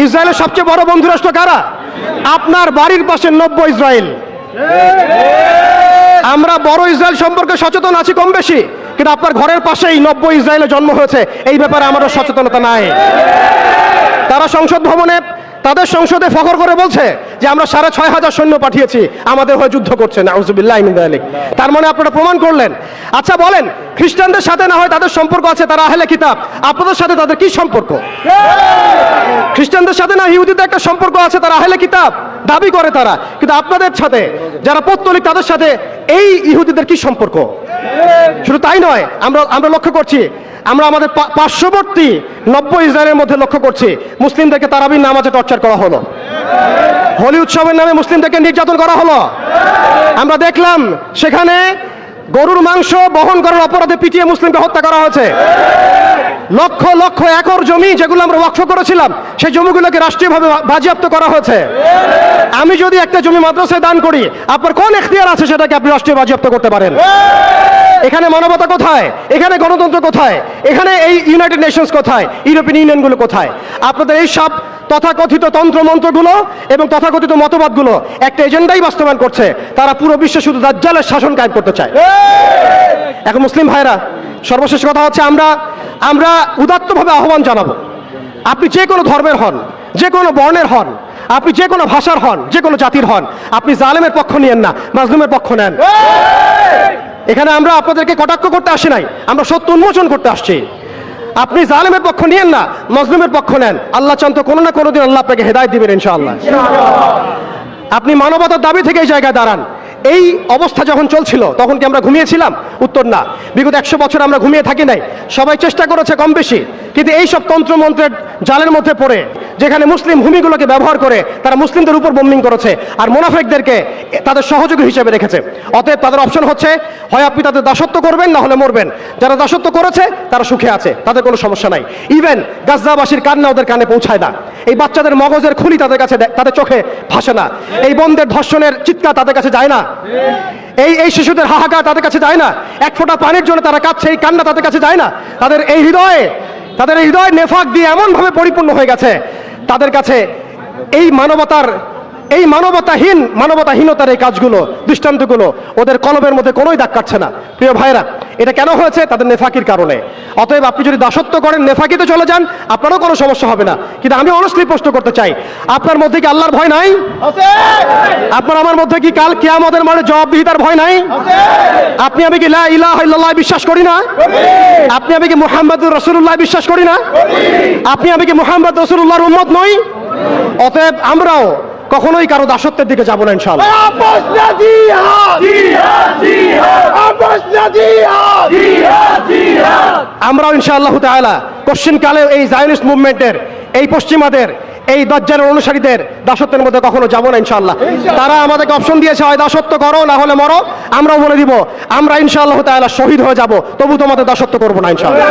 ইসরায়েলের সবচেয়ে বড় বন্ধু রাষ্ট্র কারা? আপনার বাড়ির পাশে নব্য ইসরায়েল। আমরা বড় ইসরায়েল সম্পর্কে সচেতন আছি কম বেশি, কিন্তু আপনার ঘরের পাশেই নব্য ইসরায়েলের জন্ম হয়েছে, এই ব্যাপারে আমাদের সচেতনতা নাই। তারা সংসদ ভবনে তাদের সংসদে ফখর করে বলছে যে আমরা 6,500 সৈন্য পাঠিয়েছি, আমাদের হয়ে যুদ্ধ করছে। নাউজুবিল্লাহি মিন যালিক। তার মানে আপনারা প্রমাণ করলেন। আচ্ছা বলেন, খ্রিস্টানদের সাথে না হয় তাদের সম্পর্ক আছে, তারা আহলে কিতাব, আপনাদের সাথে তাদের কি সম্পর্ক? খ্রিস্টানদের সাথে না ইহুদিদের একটা সম্পর্ক আছে, তারা আহলে কিতাব দাবি করে তারা, কিন্তু আপনাদের সাথে যারা পৌত্তলিক তাদের সাথে এই ইহুদিদের কি সম্পর্ক? শুধু তাই নয়, আমরা লক্ষ্য করছি, আমরা আমাদের পার্শ্ববর্তী নব্য ইসরায়েলের মধ্যে লক্ষ্য করছি মুসলিমদেরকে তারাবির নামাজে টর্চার করা হলো, হোলি উৎসবের নামে মুসলিমদেরকে নির্যাতন করা হলো। আমরা দেখলাম সেখানে গরুর মাংস বহন করার অপরাধে পিটিয়ে মুসলিমকে হত্যা করা হয়েছে। লক্ষ লক্ষ একর জমি যেগুলো আমরা ওয়াকফ করেছিলাম, সেই জমিগুলোকে রাষ্ট্রীয়ভাবে বাজেয়াপ্ত করা হয়েছে। আমি যদি একটা জমি মাদ্রাসায় দান করি, আপনার কোন এখতিয়ার আছে সেটাকে আপনি রাষ্ট্রীয় বাজেয়াপ্ত করতে পারেন? এখানে মানবতা কোথায়? এখানে গণতন্ত্র কোথায়? এখানে এই ইউনাইটেড নেশনস কোথায়? ইউরোপিয়ান ইউনিয়নগুলো কোথায়? আপনাদের এই সব তথাকথিত তন্ত্রমন্ত্রগুলো এবং তথাকথিত মতবাদগুলো একটা এজেন্ডাই বাস্তবায়ন করছে, তারা পুরো বিশ্বে শুধু দাজ্জালের শাসন কায়েম করতে চায়। এখন মুসলিম ভাইরা, সর্বশেষ কথা হচ্ছে, আমরা উদাত্তভাবে আহ্বান জানাবো, আপনি যে কোনো ধর্মের হন, যে কোনো বর্ণের হন, আপনি যে কোনো ভাষার হন, যে কোনো জাতির হন, আপনি জালেমের পক্ষ নিয়েন না, মাজলুমের পক্ষ নেন। এখানে আমরা আপনাদেরকে কটাক্ষ করতে আসি নাই, আমরা সত্য উন্মোচন করতে আসছি। আপনি জালেমের পক্ষ নিয়েন না, মাজলুমের পক্ষ নেন। আল্লাহ চান তো কোনো না কোনো দিন আল্লাহ আপনাকে হেদায়েত দিবেন ইনশাআল্লাহ। আপনি মানবতার দাবি থেকে এই জায়গায় দাঁড়ান। এই অবস্থা যখন চলছিল তখন কি আমরা ঘুমিয়েছিলাম? উত্তর না। বিগত 100 বছর আমরা ঘুমিয়ে থাকি নাই, সবাই চেষ্টা করেছে কম বেশি, কিন্তু এই সব তন্ত্রমন্ত্রের জালের মধ্যে পড়ে, যেখানে মুসলিম ভূমিগুলোকে ব্যবহার করে তারা মুসলিমদের উপর বোম্বিং করেছে আর মুনাফিকদেরকে তাদের সহযোগী হিসেবে রেখেছে। অতএব তাদের অপশন হচ্ছে, হয় আপনি তাদের দাসত্ব করবেন, না হলে মরবেন। যারা দাসত্ব করেছে তারা সুখে আছে, তাদের কোনো সমস্যা নাই। ইভেন গাজ্জাবাসীর কান্না ওদের কানে পৌঁছায় না, এই বাচ্চাদের মগজের খুলি তাদের কাছে, তাদের চোখে ভাসে না, এই বন্ধের ধর্ষণের চিৎকার তাদের কাছে যায় না, এই শিশুদের হাহাকার তাদের কাছে যায় না, এক ফোঁটা পানির জন্য তারা কাঁদছে, এই কান্না তাদের কাছে যায় না। তাদের এই হৃদয় নেফাক দিয়ে এমন ভাবে পরিপূর্ণ হয়ে গেছে, তাদের কাছে এই মানবতাহীনতার এই কাজগুলো, দৃষ্টান্তগুলো ওদের কলবের মধ্যে কোনোই দাগ কাটছে না। প্রিয় ভাইরা, এটা কেন হয়েছে? তাদের নেফাকির কারণে। অতএব আপনি যদি দাসত্ব করেন, নেফাকিতে চলে যান, আপনারও কোনো সমস্যা হবে না। কিন্তু আমি অনেস্টলি প্রশ্ন করতে চাই, আপনার মধ্যে কি আল্লাহর ভয় নাই? আপনার আমার মধ্যে কি কাল কিয়ামতের মাঠে জবাবদিহিতার ভয় নাই? আপনি আমি কি লা ইলাহা ইল্লাল্লাহ বিশ্বাস করি না? আপনি আমি কি মুহাম্মদুর রাসূলুল্লাহ বিশ্বাস করি না? আপনি আমি কি মুহাম্মদ রাসূলুল্লাহর উম্মত নই? অতএব আমরাও কখনোই কারো দাসত্বের দিকে যাবো না ইনশাআল্লাহ। আমরাও ইনশাআল্লাহ তাআলা কোশ্চিনকালে এই জায়নিস্ট মুভমেন্টের, এই পশ্চিমাদের, এই দাজ্জালের অনুসারীদের দাসত্বের মধ্যে কখনো যাবো না ইনশাআল্লাহ। তারা আমাদেরকে অপশন দিয়েছে, হয় দাসত্ব করো না হলে মরো। আমরাও বলে দিব, আমরা ইনশাআল্লাহ তাআলা শহীদ হয়ে যাব, তবু তোমাদের দাসত্ব করবো না ইনশাআল্লাহ।